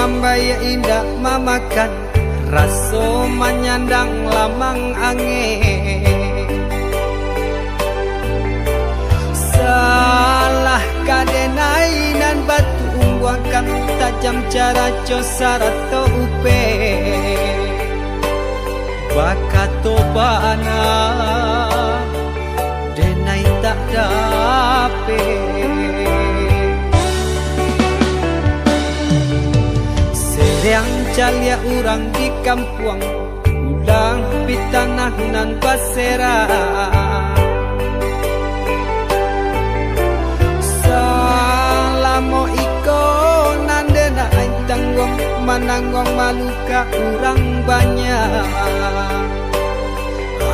mambaya indah mamakan raso manyandang lamang angin. Salah kadenai nan batu umbuakan tajam cara cosara to upe bakato bana denai tak dape. Yang calia urang di kampung ulang pitanah nan pasera. Salamo iko nandena aing tanggung mananggong maluka urang banyak.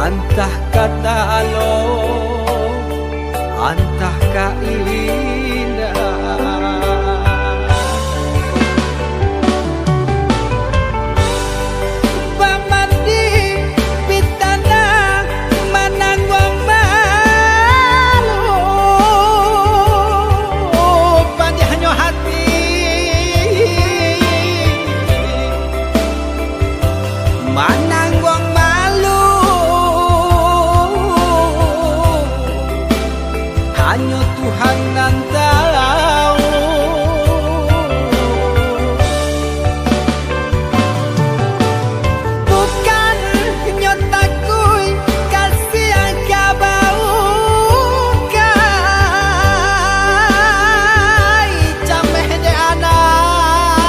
Antah kata alo antah ka indah. Hanya Tuhan yang tahu. Bukan nyotaku kasih yang kabau kai cameh de anak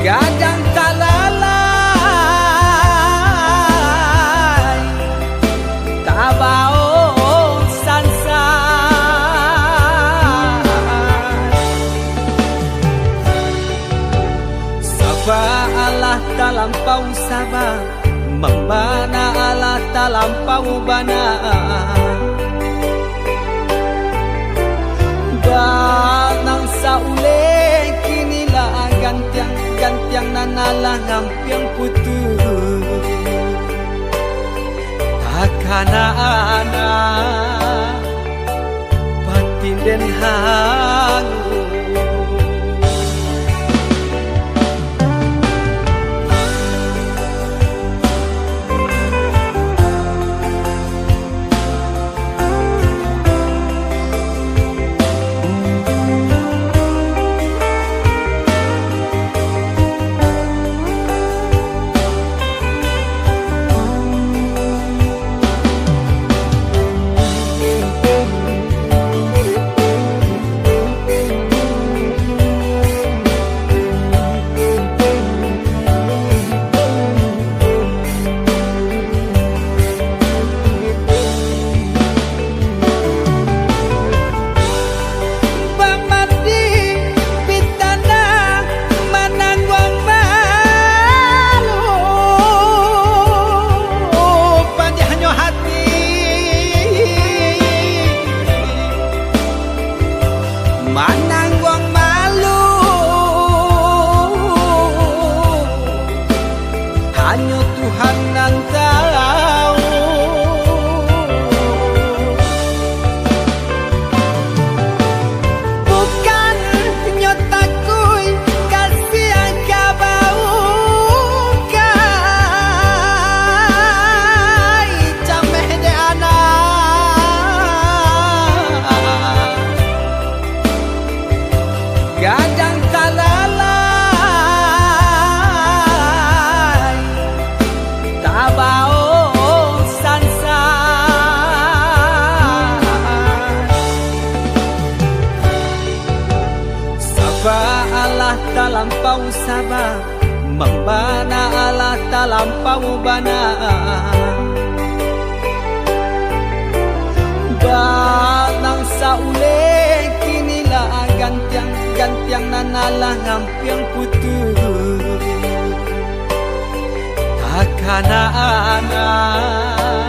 gadang talala Allah talampau sabar membana Allah talampau bana danang saule kinilah gantiang nanalah ngampiang putus takana anak batin den hangu. Hanya Tuhan yang tahu. Bukan nyotaku kasih yang kabau kai cameh de anak gadang talala Allah talampau sabar membana Allah talampau bana danang saule kinilah gantiang nanalah ngampiang putus takana anak